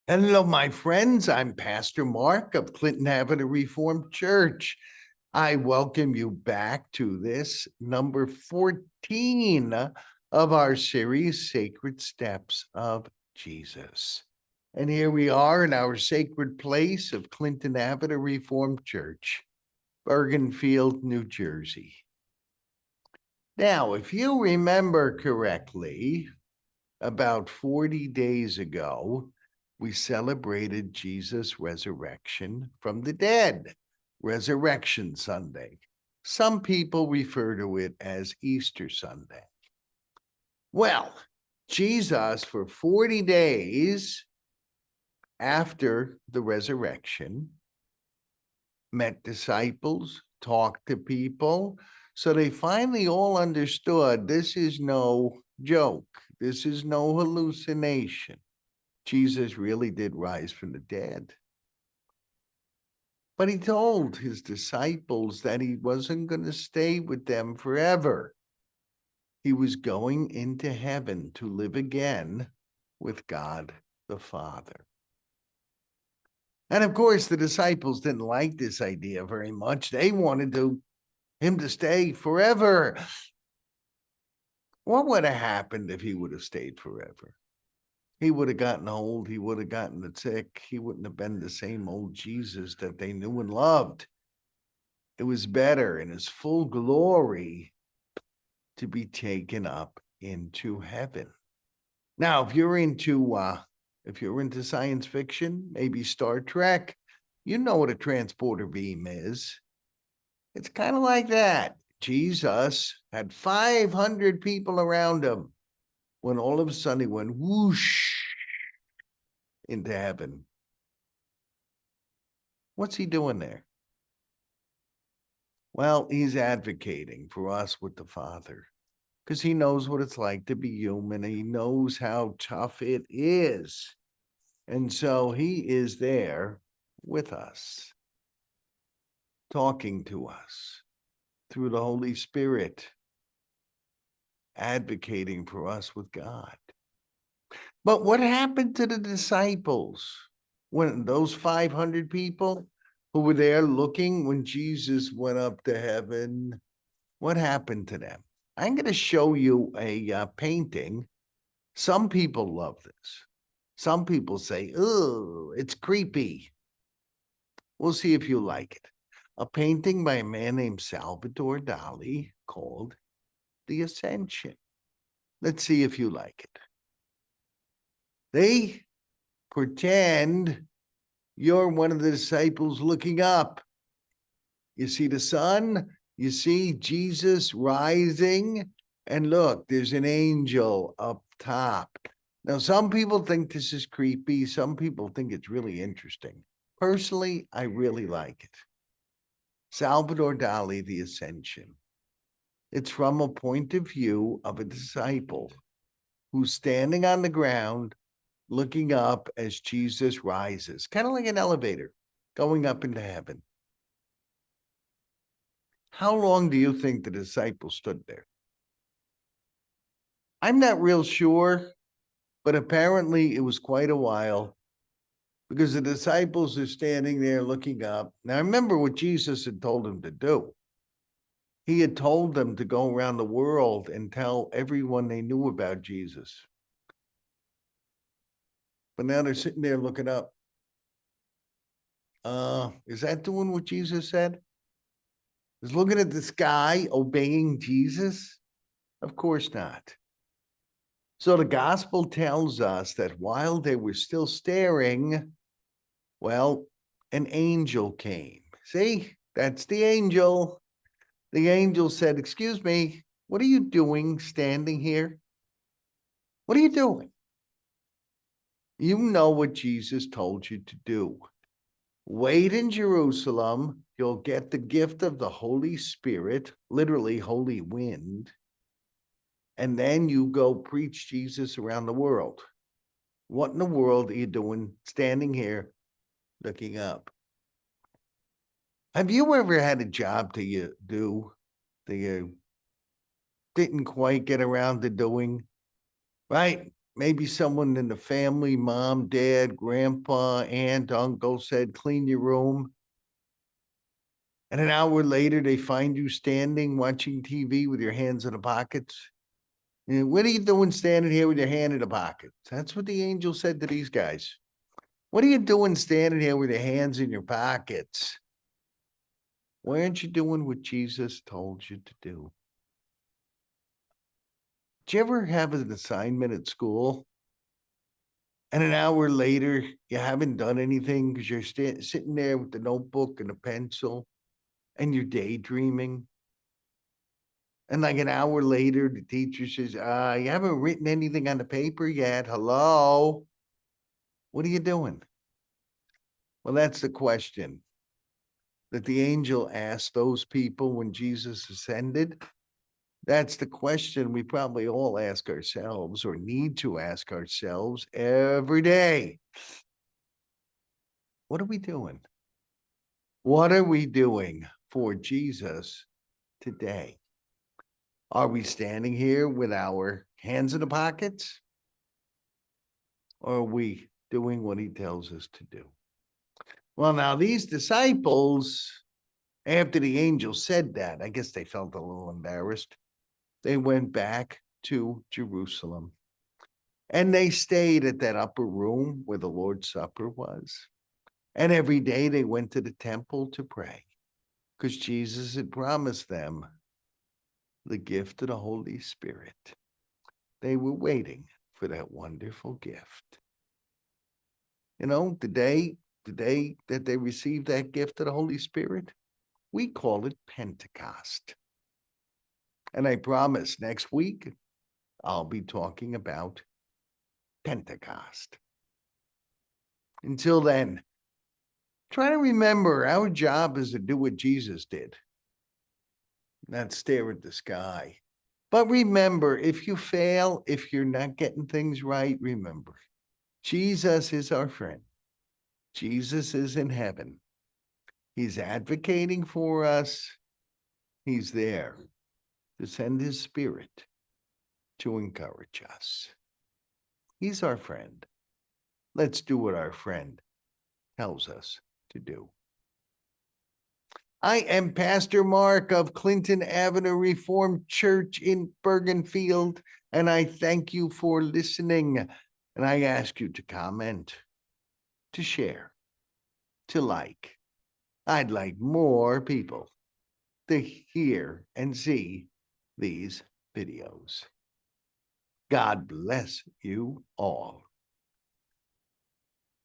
Hello, my friends. I'm Pastor Mark of Clinton Avenue Reformed Church. I welcome you back to this number 14 of our series, Sacred Steps of Jesus. And here we are in our sacred place of Clinton Avenue Reformed Church, Bergenfield, New Jersey. Now, if you remember correctly, about 40 days ago, we celebrated Jesus' resurrection from the dead, Resurrection Sunday. Some people refer to it as Easter Sunday. Well, Jesus, for 40 days after the resurrection, met disciples, talked to people, so they finally all understood this is no joke. This is no hallucination. Jesus really did rise from the dead. But he told his disciples that he wasn't going to stay with them forever. He was going into heaven to live again with God the Father. And of course, the disciples didn't like this idea very much. They wanted him to stay forever. What would have happened if he would have stayed forever? He would have gotten old. He would have gotten sick. He wouldn't have been the same old Jesus that they knew and loved. It was better in his full glory to be taken up into heaven. Now, if you're into science fiction, maybe Star Trek, you know what a transporter beam is. It's kind of like that. Jesus had 500 people around him when all of a sudden he went whoosh into heaven. What's he doing there? Well, he's advocating for us with the Father because he knows what it's like to be human. He knows how tough it is. And so he is there with us, talking to us through the Holy Spirit, advocating for us with God. But what happened to the disciples when those 500 people who were there looking when Jesus went up to heaven? What happened to them? I'm going to show you a painting. Some people love this. Some people say, "Oh, it's creepy." We'll see if you like it. A painting by a man named Salvador Dali called The Ascension. Let's see if you like it. They pretend you're one of the disciples looking up. You see the sun, you see Jesus rising, and look, there's an angel up top. Now, some people think this is creepy. Some people think it's really interesting. Personally, I really like it. Salvador Dali, The Ascension. It's from a point of view of a disciple who's standing on the ground looking up as Jesus rises, kind of like an elevator going up into heaven. How long do you think the disciples stood there? I'm not real sure, but apparently it was quite a while because the disciples are standing there looking up. Now, remember what Jesus had told them to do. He had told them to go around the world and tell everyone they knew about Jesus. But now they're sitting there looking up. Is that doing what Jesus said? Is looking at the sky, obeying Jesus? Of course not. So the gospel tells us that while they were still staring, well, an angel came. See, that's the angel. The angel said, "Excuse me, what are you doing standing here? What are you doing? You know what Jesus told you to do. Wait in Jerusalem. You'll get the gift of the Holy Spirit, literally holy wind. And then you go preach Jesus around the world." What in the world are you doing standing here looking up? Have you ever had a job that you do that you didn't quite get around to doing? Right? maybe someone in the family, mom, dad, grandpa, aunt, uncle said, clean your room. And an hour later, they find you standing watching TV with your hands in the pockets. And what are you doing standing here with your hand in the pocket? That's what the angel said to these guys. What are you doing standing here with your hands in your pockets? Why aren't you doing what Jesus told you to do? Did you ever have an assignment at school and an hour later you haven't done anything because you're sitting there with the notebook and a pencil and you're daydreaming? And like an hour later, the teacher says, you haven't written anything on the paper yet. Hello? What are you doing? Well, that's the question that the angel asked those people when Jesus ascended. That's the question we probably all ask ourselves or need to ask ourselves every day. What are we doing? What are we doing for Jesus today? Are we standing here with our hands in the pockets? Or are we doing what he tells us to do? Well, now these disciples, after the angel said that, I guess they felt a little embarrassed. They went back to Jerusalem and they stayed at that upper room where the Lord's Supper was. And every day they went to the temple to pray because Jesus had promised them the gift of the Holy Spirit. They were waiting for that wonderful gift. You know, the day that they received that gift of the Holy Spirit, we call it Pentecost. And I promise next week, I'll be talking about Pentecost. Until then, try to remember our job is to do what Jesus did, not stare at the sky. But remember, if you fail, if you're not getting things right, remember, Jesus is our friend. Jesus is in heaven. He's advocating for us. He's there to send his Spirit to encourage us. He's our friend. Let's do what our friend tells us to do. I am Pastor Mark of Clinton Avenue Reformed Church in Bergenfield, and I thank you for listening. And I ask you to comment, to share, to like. I'd like more people to hear and see these videos. God bless you all.